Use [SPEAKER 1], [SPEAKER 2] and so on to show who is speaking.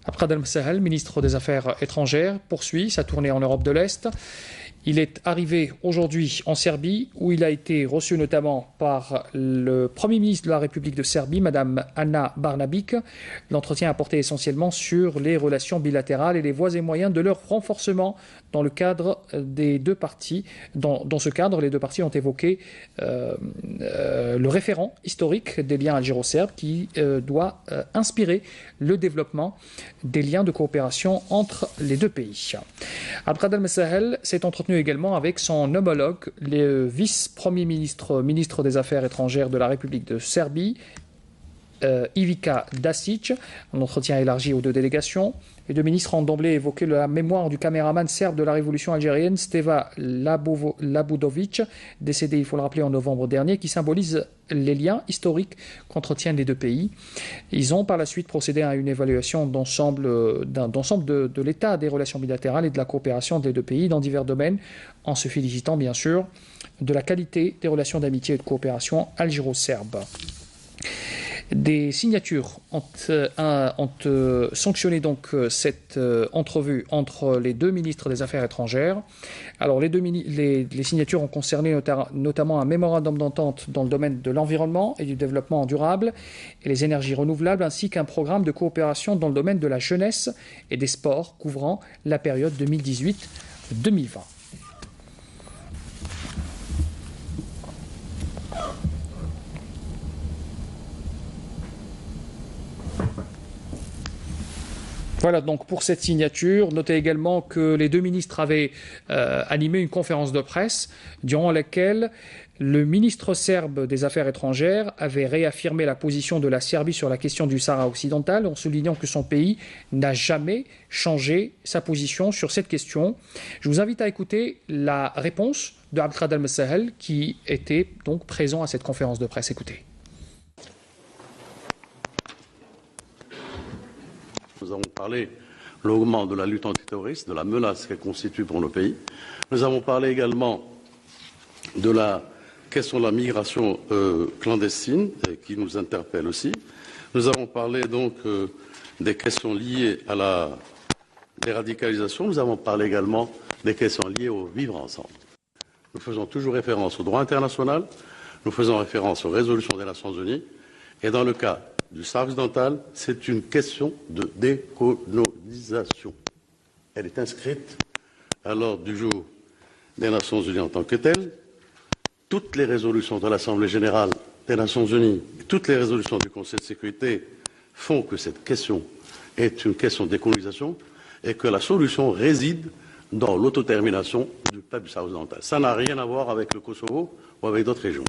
[SPEAKER 1] Abdelrahman Al-Msahel, ministre des Affaires étrangères, poursuit sa tournée en Europe de l'Est. Il est arrivé aujourd'hui en Serbie, où il a été reçu notamment par le Premier ministre de la République de Serbie, Mme Ana Brnabić. L'entretien a porté essentiellement sur les relations bilatérales et les voies et moyens de leur renforcement dans le cadre des deux parties. Dans ce cadre, les deux parties ont évoqué le référent historique des liens algéro-serbes qui doit inspirer le développement des liens de coopération entre les deux pays. Abdelrahman Al-Msahel s'est entretenu également avec son homologue, le vice-premier ministre des Affaires étrangères de la République de Serbie, Ivica Dačić. Un entretien élargi aux deux délégations. Les deux ministres ont d'emblée évoqué la mémoire du caméraman serbe de la révolution algérienne, Steva Labudović, décédé, il faut le rappeler, en novembre dernier, qui symbolise les liens historiques qu'entretiennent les deux pays. Ils ont par la suite procédé à une évaluation d'ensemble de l'état des relations bilatérales et de la coopération des deux pays dans divers domaines, en se félicitant bien sûr de la qualité des relations d'amitié et de coopération algéro-serbes. Des signatures ont sanctionné donc cette entrevue entre les deux ministres des Affaires étrangères. Alors les signatures ont concerné notamment un mémorandum d'entente dans le domaine de l'environnement et du développement durable et les énergies renouvelables, ainsi qu'un programme de coopération dans le domaine de la jeunesse et des sports couvrant la période 2018-2020. Voilà donc pour cette signature. Notez également que les deux ministres avaient animé une conférence de presse durant laquelle le ministre serbe des Affaires étrangères avait réaffirmé la position de la Serbie sur la question du Sahara occidental en soulignant que son pays n'a jamais changé sa position sur cette question. Je vous invite à écouter la réponse de Abdelrahman Al-Msahel qui était donc présent à cette conférence de presse. Écoutez.
[SPEAKER 2] Nous avons parlé longuement de la lutte antiterroriste, de la menace qu'elle constitue pour nos pays. Nous avons parlé également de la question de la migration clandestine qui nous interpelle aussi. Nous avons parlé donc des questions liées à la déradicalisation. Nous avons parlé également des questions liées au vivre ensemble. Nous faisons toujours référence au droit international, nous faisons référence aux résolutions des Nations Unies et dans le cas du Sahara occidental, c'est une question de décolonisation. Elle est inscrite à l'ordre du jour des Nations Unies en tant que telle. Toutes les résolutions de l'Assemblée générale des Nations Unies, toutes les résolutions du Conseil de sécurité font que cette question est une question de décolonisation et que la solution réside dans l'autodétermination du peuple du Sahara occidental. Ça n'a rien à voir avec le Kosovo ou avec d'autres régions.